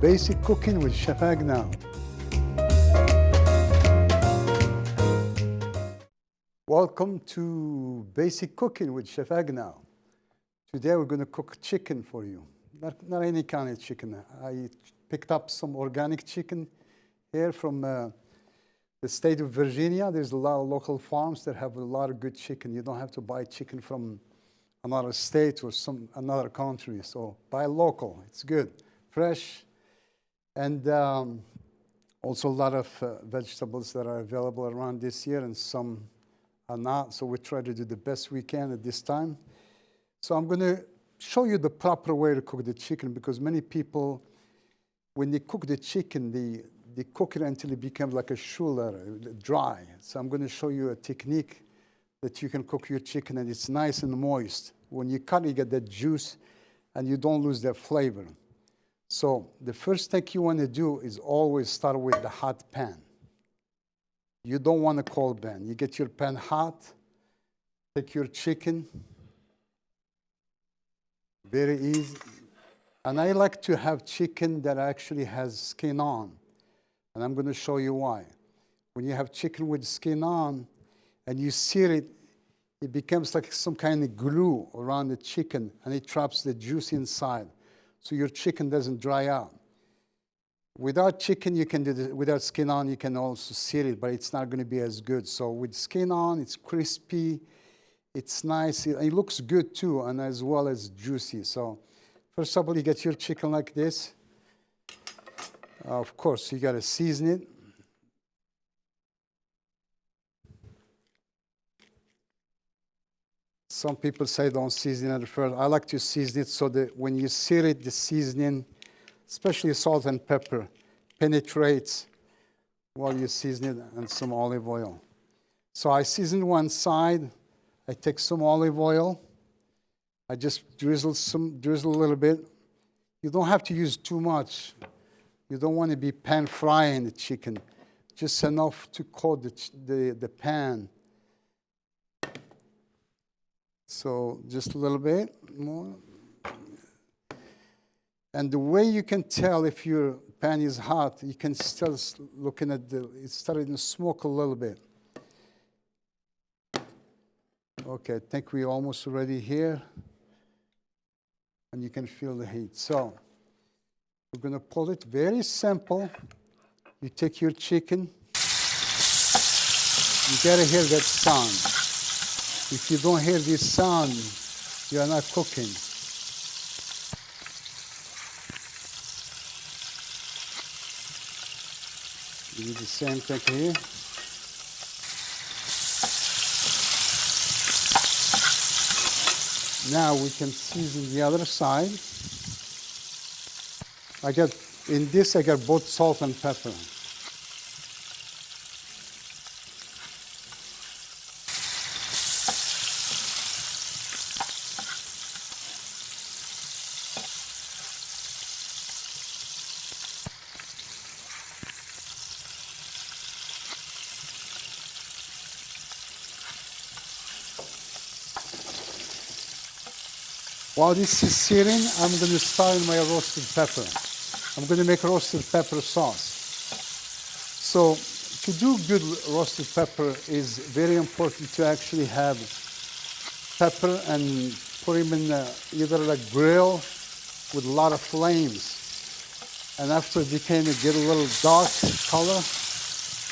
Basic Cooking with Chef Agnew. Welcome to Basic Cooking with Chef Agnew. Today we're going to cook chicken for you. Not any kind of chicken. I picked up some organic chicken here from the state of Virginia. There's a lot of local farms that have a lot of good chicken. You don't have to buy chicken from another state or another country. So buy local. It's good, fresh. And also a lot of vegetables that are available around this year, and some are not. So we try to do the best we can at this time. So I'm going to show you the proper way to cook the chicken, because many people, when they cook the chicken, they cook it until it becomes like a schüller, dry. So I'm going to show you a technique that you can cook your chicken and it's nice and moist. When you cut, you get that juice and you don't lose that flavor. So the first thing you want to do is always start with the hot pan. You don't want a cold pan. You get your pan hot, take your chicken, very easy. And I like to have chicken that actually has skin on. And I'm going to show you why. When you have chicken with skin on and you sear it, it becomes like some kind of glue around the chicken and it traps the juice inside. So your chicken doesn't dry out. Without chicken, you can do this. Without skin on, you can also sear it, but it's not going to be as good. So with skin on, it's crispy, it's nice, it looks good too, and as well as juicy. So first of all, you get your chicken like this. Of course, you got to season it. Some people say don't season it first. I like to season it so that when you sear it, the seasoning, especially salt and pepper, penetrates while you season it, and some olive oil. So I season one side. I take some olive oil. I just drizzle a little bit. You don't have to use too much. You don't want to be pan frying the chicken. Just enough to coat the pan. So just a little bit more. And the way you can tell if your pan is hot, you can still looking at it's starting to smoke a little bit. Okay, I think we're almost ready here. And you can feel the heat. So we're going to pull it very simple. You take your chicken. You got to hear that sound. If you don't hear this sound, you are not cooking. You do the same thing here. Now we can season the other side. I got both salt and pepper. While this is searing, I'm going to start in my roasted pepper. I'm going to make roasted pepper sauce. So to do good roasted pepper is very important to actually have pepper and put them in either a grill with a lot of flames. And after they kind of get a little dark color,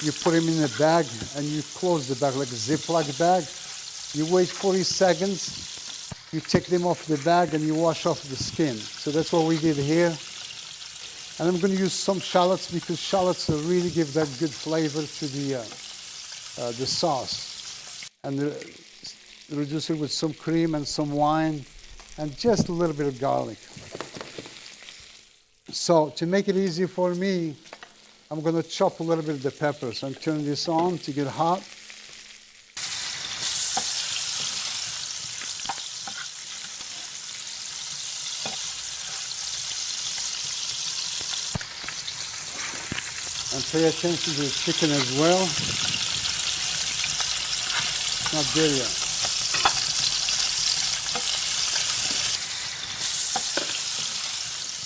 you put them in a bag and you close the bag like a Ziploc bag. You wait 40 seconds. You take them off the bag and you wash off the skin. So that's what we did here. And I'm going to use some shallots because shallots really give that good flavor to the sauce. And reduce it with some cream and some wine and just a little bit of garlic. So to make it easy for me, I'm going to chop a little bit of the peppers and turn this on to get hot. And pay attention to the chicken as well. It's not there yet.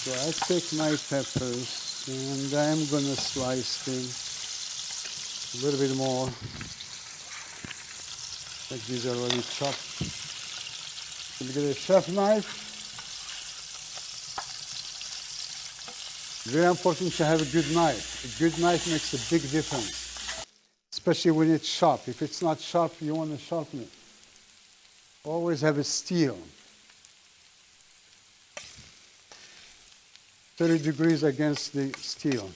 So I take my peppers and I'm gonna slice them a little bit more. Like these are already chopped. You get a chef knife. Very important to have a good knife. A good knife makes a big difference, especially when it's sharp. If it's not sharp, you want to sharpen it. Always have a steel. 30 degrees against the steel.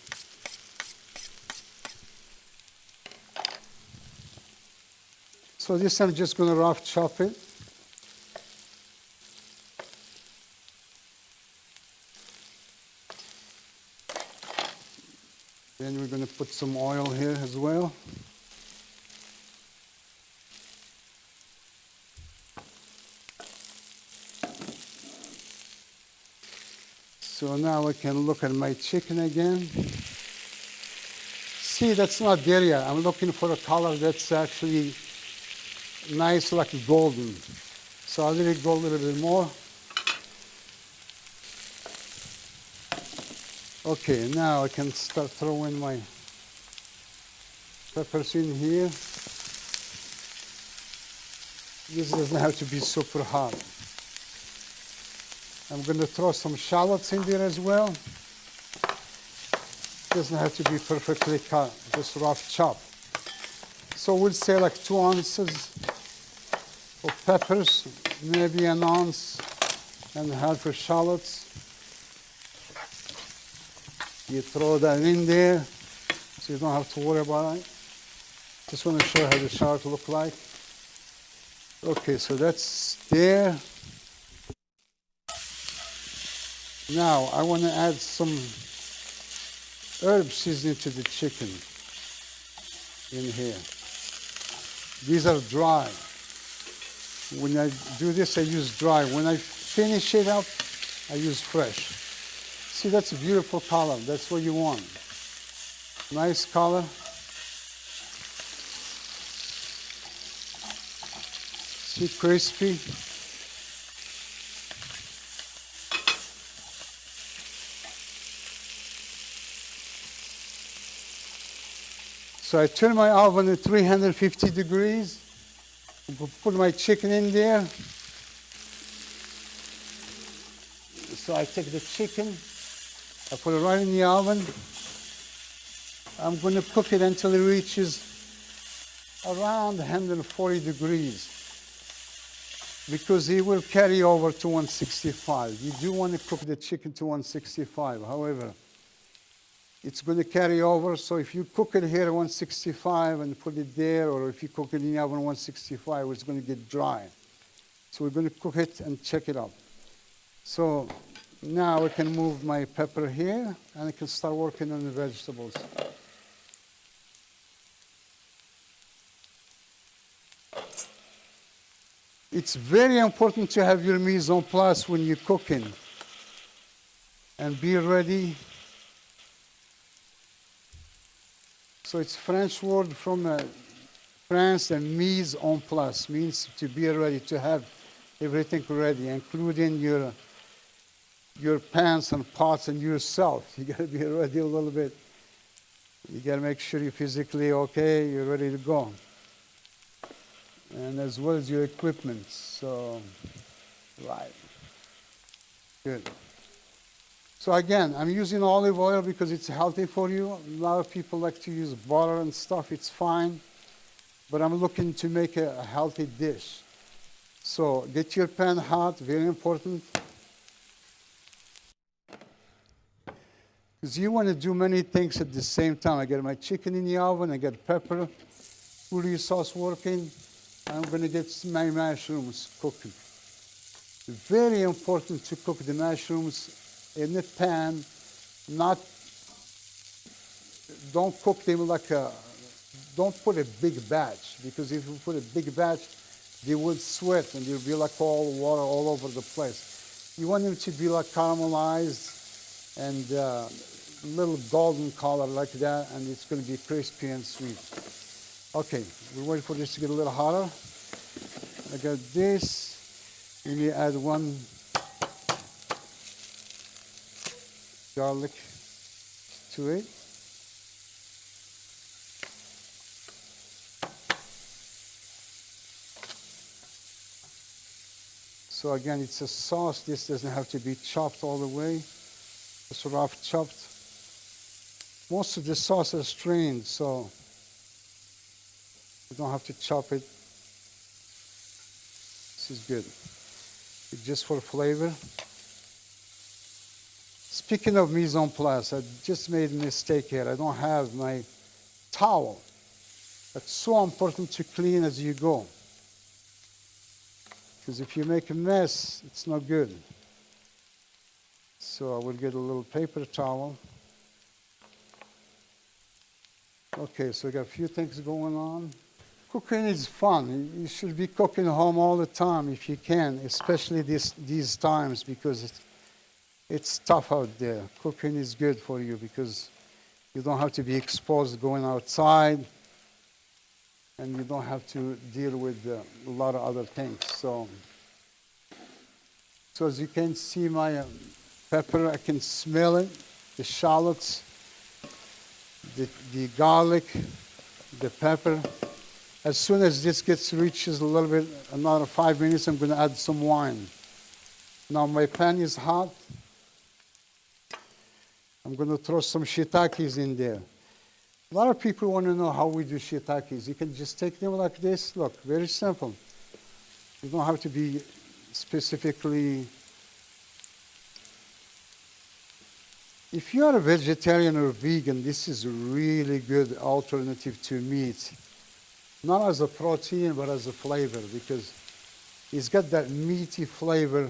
So this I'm just going to rough chop it. Then we're going to put some oil here as well. So now I can look at my chicken again. See, that's not there yet. I'm looking for a color that's actually nice, like golden. So I'll let it go a little bit more. Okay, now I can start throwing my peppers in here. This doesn't have to be super hot. I'm going to throw some shallots in there as well. Doesn't have to be perfectly cut, just rough chop. So we'll say like 2 ounces of peppers, maybe 1 ounce and a half of shallots. You throw that in there, so you don't have to worry about it. Just want to show you how the shallot look like. Okay, so that's there. Now I want to add some herb seasoning to the chicken in here. These are dry. When I do this, I use dry. When I finish it up, I use fresh. See, that's a beautiful color. That's what you want. Nice color. See, crispy. So I turn my oven at 350 degrees. Put my chicken in there. So I take the chicken, I put it right in the oven. I'm going to cook it until it reaches around 140 degrees because it will carry over to 165. You do want to cook the chicken to 165. However, it's going to carry over, so if you cook it here at 165 and put it there, or if you cook it in the oven 165, it's going to get dry. So we're going to cook it and check it out. So now I can move my pepper here and I can start working on the vegetables. It's very important to have your mise en place when you're cooking and be ready. So it's French word from France, and mise en place means to be ready, to have everything ready, including your pans and pots and yourself. You got to be ready a little bit. You got to make sure you're physically okay, you're ready to go. And as well as your equipment. So, right. Good. So again, I'm using olive oil because it's healthy for you. A lot of people like to use butter and stuff. It's fine. But I'm looking to make a healthy dish. So get your pan hot, very important. Because you want to do many things at the same time. I got my chicken in the oven, I got pepper, curry sauce working. I'm going to get my mushrooms cooking. Very important to cook the mushrooms in the pan, don't cook them like don't put a big batch, because if you put a big batch, they will sweat and they'll be like all water all over the place. You want them to be like caramelized and little golden color like that, and it's going to be crispy and sweet. Okay, we're waiting for this to get a little hotter. I got this. Let me add 1 garlic to it. So again, it's a sauce. This doesn't have to be chopped all the way. It's rough chopped. Most of the sauce is strained, so you don't have to chop it. This is good. It's just for flavor. Speaking of mise en place, I just made a mistake here. I don't have my towel. That's so important to clean as you go. Because if you make a mess, it's not good. So I will get a little paper towel. Okay, so we got a few things going on. Cooking is fun. You should be cooking home all the time if you can, especially these times, because it's tough out there. Cooking is good for you because you don't have to be exposed going outside, and you don't have to deal with a lot of other things. So as you can see, my pepper, I can smell it, the shallots, the garlic, the pepper. As soon as this reaches a little bit, another 5 minutes, I'm going to add some wine. Now my pan is hot. I'm going to throw some shiitakes in there. A lot of people want to know how we do shiitakes. You can just take them like this. Look, very simple. You don't have to be specifically. If you are a vegetarian or vegan, this is a really good alternative to meat. Not as a protein, but as a flavor, because it's got that meaty flavor,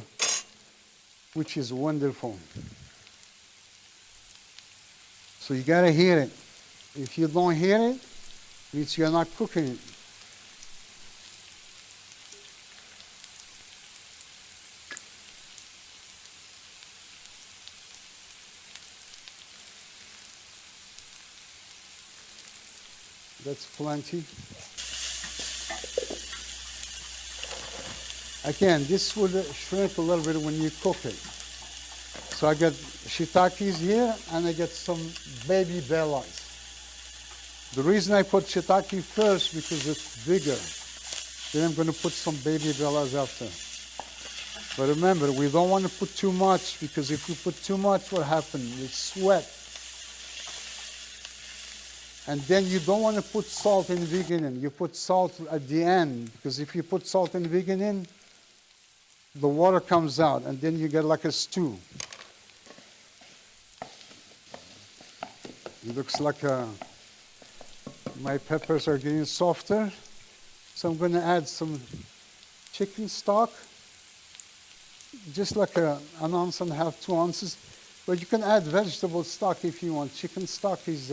which is wonderful. So you gotta hear it. If you don't hear it, it means you're not cooking it. That's plenty. Again, this will shrink a little bit when you cook it. So I got shiitakes here, and I got some baby bellas. The reason I put shiitake first because it's bigger. Then I'm going to put some baby bellas after. But remember, we don't want to put too much, because if we put too much, what happens? It's sweat. And then you don't want to put salt in the beginning. You put salt at the end, because if you put salt in the beginning, the water comes out, and then you get like a stew. It looks like my peppers are getting softer. So I'm going to add some chicken stock, just like an ounce and a half, 2 ounces. But you can add vegetable stock if you want. Chicken stock is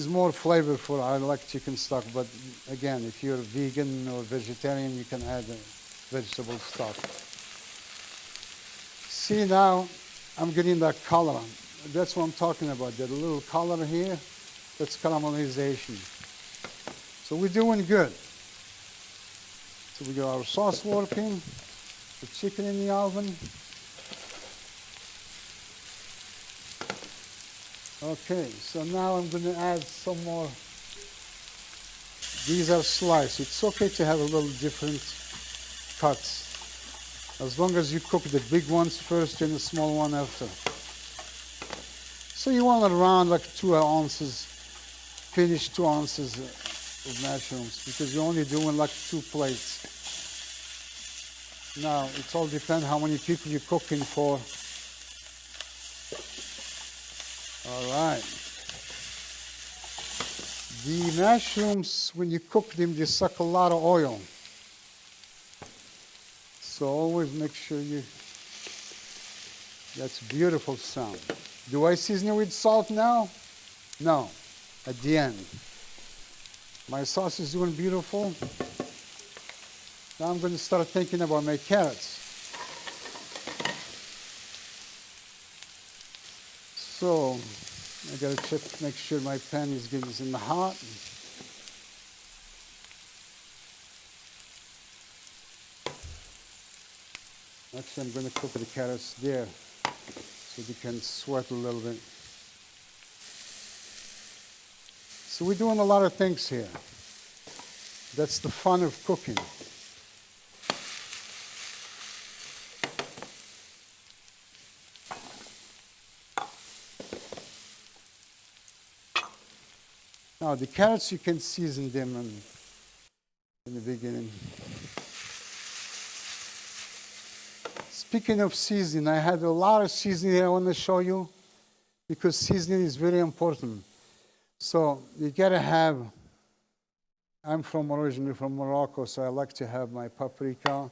more flavorful. I like chicken stock, but again, if you're vegan or vegetarian, you can add vegetable stock. See, now I'm getting that color. That's what I'm talking about. That little color here, that's caramelization. So we're doing good. So we got our sauce working, the chicken in the oven. Okay, so now I'm going to add some more. These are sliced. It's okay to have a little different cuts, as long as you cook the big ones first and the small one after. So you want around like 2 ounces, finished 2 ounces of mushrooms, because you're only doing like 2 plates. Now, it all depends how many people you're cooking for. All right. The mushrooms, when you cook them, they suck a lot of oil. So always make sure that's a beautiful sound. Do I season it with salt now? No, at the end. My sauce is doing beautiful. Now I'm going to start thinking about my carrots. So I got to check, make sure my pan is getting in the hot. Actually, I'm going to cook the carrots there. so they can sweat a little bit. So we're doing a lot of things here. That's the fun of cooking. Now the carrots, you can season them in the beginning. Speaking of seasoning, I had a lot of seasoning I want to show you because seasoning is very important. So you gotta have, I'm originally from Morocco, so I like to have my paprika.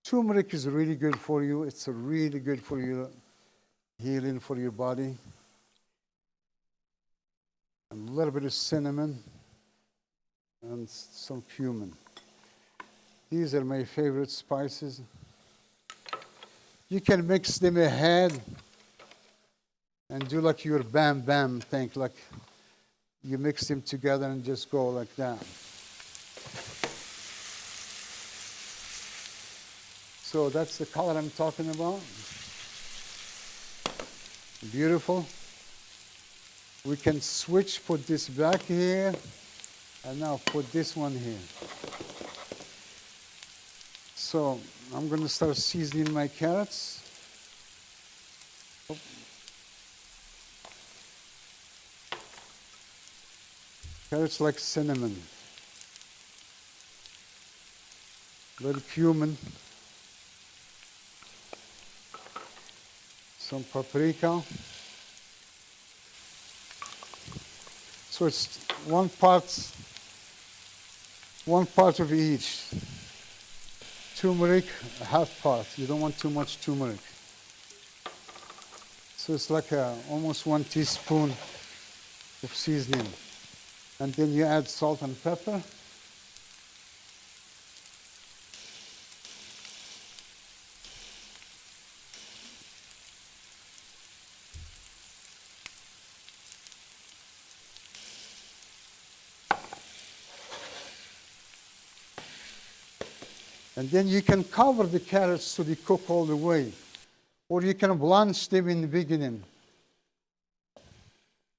Turmeric is really good for you. It's really good for you, healing for your body. A little bit of cinnamon and some cumin. These are my favorite spices. You can mix them ahead and do like your bam bam thing, like you mix them together and just go like that. So that's the color I'm talking about. Beautiful. We can switch, put this back here, and now put this one here. So I'm going to start seasoning my carrots. Carrots like cinnamon, little cumin, some paprika. So it's one part of each. Turmeric, a half part. You don't want too much turmeric. So it's like almost 1 teaspoon of seasoning. And then you add salt and pepper. And then you can cover the carrots so they cook all the way. Or you can blanch them in the beginning.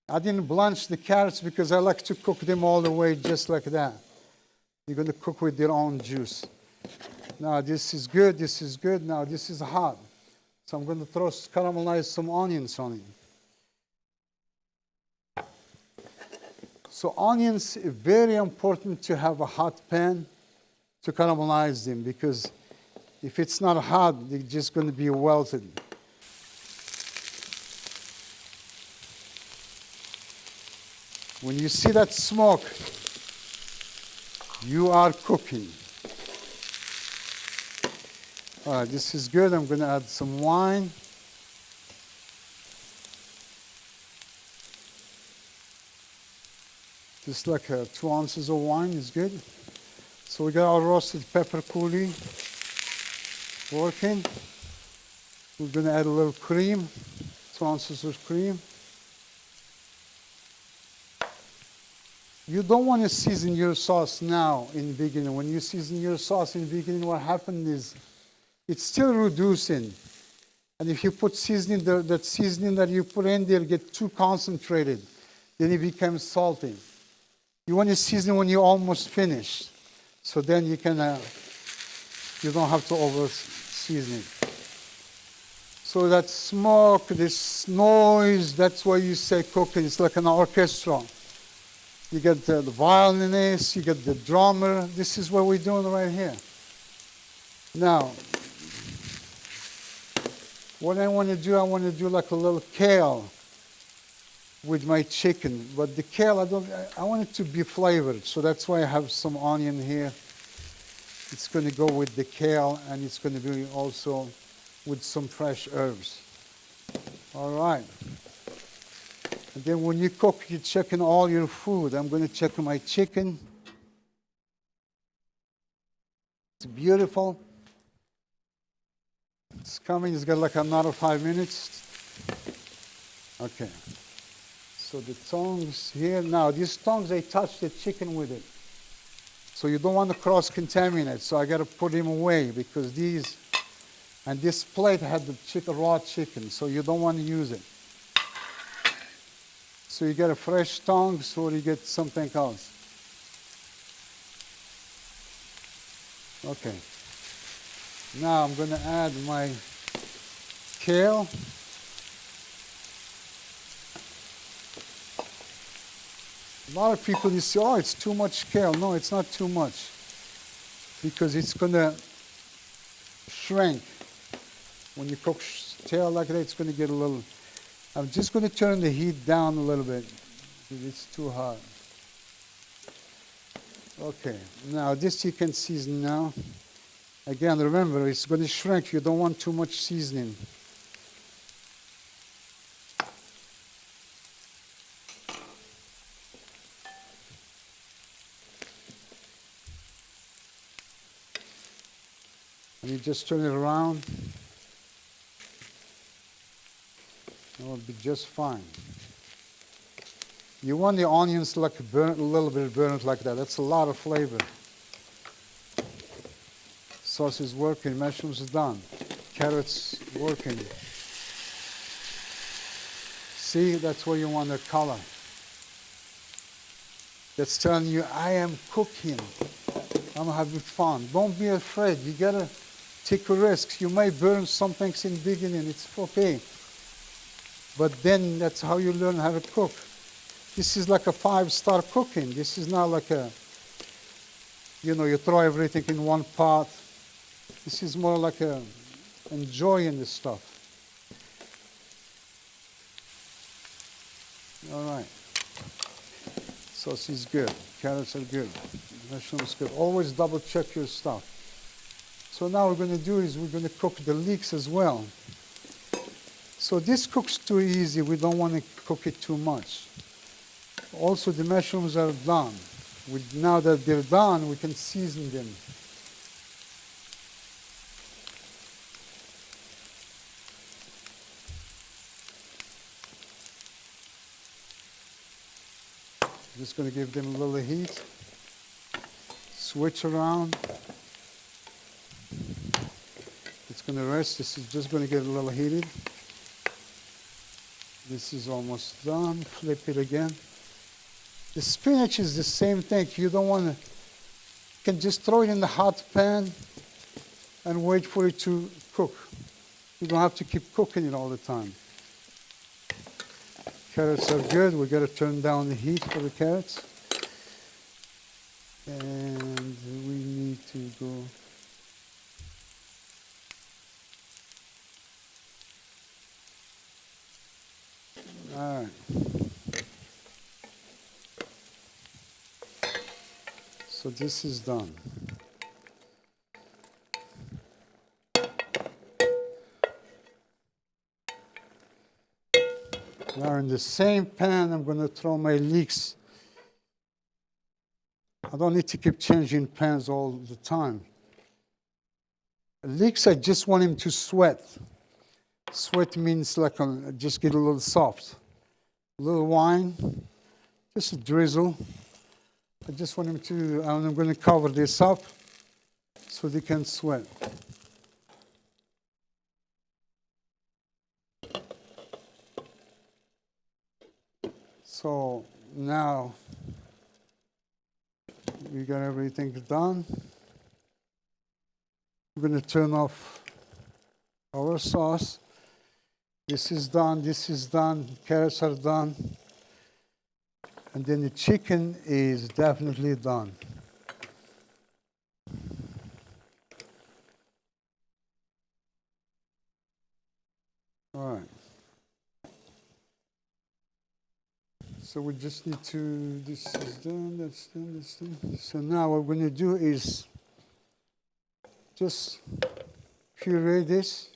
I didn't blanch the carrots because I like to cook them all the way just like that. You're going to cook with their own juice. Now this is good, this is good. Now this is hot. So I'm going to caramelize some onions on it. So onions, very important to have a hot pan to caramelize them, because if it's not hot, they're just going to be wilted. When you see that smoke, you are cooking. All right, this is good. I'm going to add some wine. Just like 2 ounces of wine is good. So we got our roasted pepper coulis working. We're going to add a little cream, 2 ounces of cream. You don't want to season your sauce now in the beginning. When you season your sauce in the beginning, what happens is it's still reducing. And if you put seasoning, that seasoning that you put in there get too concentrated, then it becomes salty. You want to season when you're almost finished. So then you can, you don't have to over season it. So that smoke, this noise, that's why you say cooking. It's like an orchestra. You get the violinist, you get the drummer. This is what we're doing right here. Now, what I want to do like a little kale with my chicken. But the kale, I want it to be flavored. So that's why I have some onion here. It's going to go with the kale, and it's going to be also with some fresh herbs. All right. And then when you cook, you check in all your food. I'm going to check my chicken. It's beautiful. It's coming. It's got like another 5 minutes. Okay. So the tongs here. Now, these tongs, they touch the chicken with it. So you don't want to cross-contaminate. So I got to put them away because these And this plate had the raw chicken, so you don't want to use it. So you get a fresh tongs or you get something else. Okay. Now I'm going to add my kale. A lot of people, you say, oh, it's too much kale. No, it's not too much, because it's going to shrink. When you cook kale like that, it's going to get a little. I'm just going to turn the heat down a little bit, because it's too hot. Okay, now this you can season now. Again, remember, it's going to shrink. You don't want too much seasoning. And you just turn it around. It will be just fine. You want the onions like burnt, a little bit burnt like that. That's a lot of flavor. Sauce is working, mushrooms is done. Carrots working. See, that's where you want the color. That's telling you, I am cooking. I'm having fun. Don't be afraid. You gotta take a risk. You may burn some things in the beginning. It's okay. But then that's how you learn how to cook. This is like a 5-star cooking. This is not like a, you know, you throw everything in one pot. This is more like a enjoying the stuff. All right. Sauce is good. Carrots are good. Mushrooms good. Always double check your stuff. So now what we're going to do is we're going to cook the leeks as well. So this cooks too easy. We don't want to cook it too much. Also, the mushrooms are done. Now that they're done, we can season them. Just going to give them a little heat. Switch around. It's going to rest. This is just going to get a little heated. This is almost done. Flip it again. The spinach is the same thing. You don't want to, you can just throw it in the hot pan and wait for it to cook. You don't have to keep cooking it all the time. Carrots are good. We got to turn down the heat for the carrots. And we need to go. All right. So this is done. Now in the same pan, I'm going to throw my leeks. I don't need to keep changing pans all the time. Leeks, I just want him to sweat. Sweat means like just get a little soft. A little wine, just a drizzle. I just want him to, and I'm going to cover this up so they can sweat. So now we got everything done. We're going to turn off our sauce. This is done, this is done, carrots are done. And then the chicken is definitely done. All right. So we just need to, this is done, that's done, that's done. So now what we're going to do is just puree this.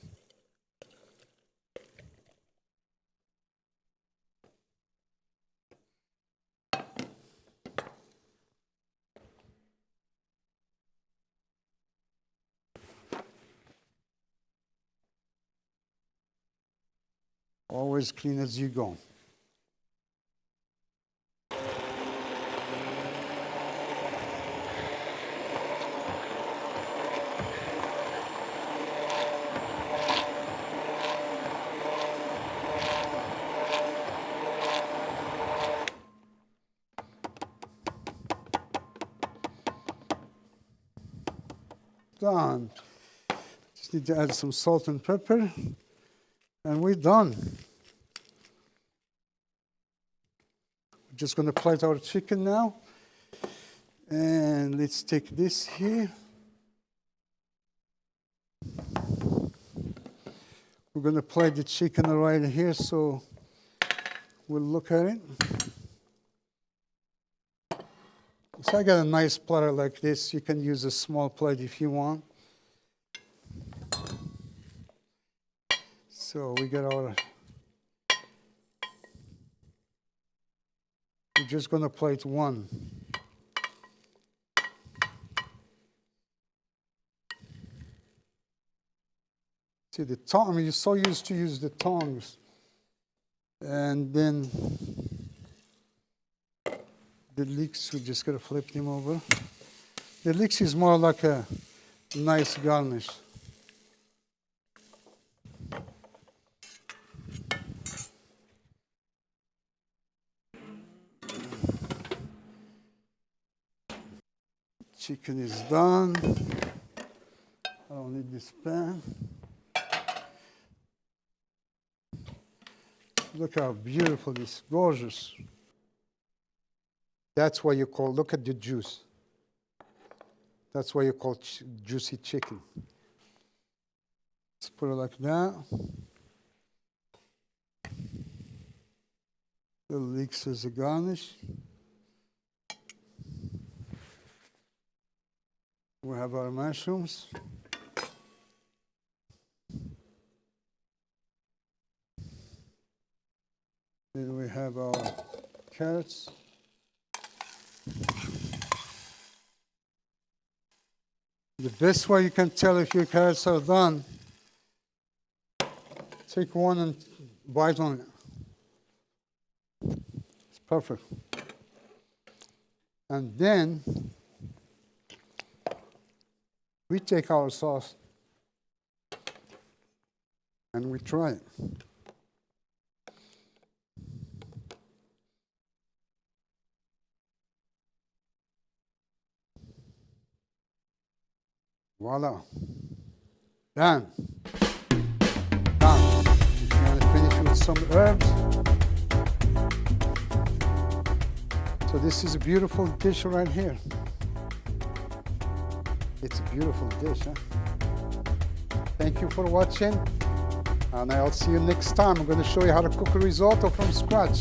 Always clean as you go. done. Just need to add some salt and pepper, and we're done. We're just going to plate our chicken now. And let's take this here. We're going to plate the chicken right here, so we'll look at it. So I got a nice platter like this. You can use a small plate if you want. So we got our, we're just going to plate one. See the tongue, I mean, you're so used to use the tongs. And then the leeks, we just gotta flip them over. The leeks is more like a nice garnish. Chicken is done. I don't need this pan. Look how beautiful this is, gorgeous. That's why you call, look at the juice. That's why you call juicy chicken. Let's put it like that. The leeks as a garnish. We have our mushrooms. Then we have our carrots. The best way you can tell if your carrots are done, take one and bite on it. It's perfect. And then we take our sauce and we try it. Voila. Done. Done. I'm going to finish with some herbs. So this is a beautiful dish right here. It's a beautiful dish, huh? Thank you for watching. And I'll see you next time. I'm going to show you how to cook a risotto from scratch.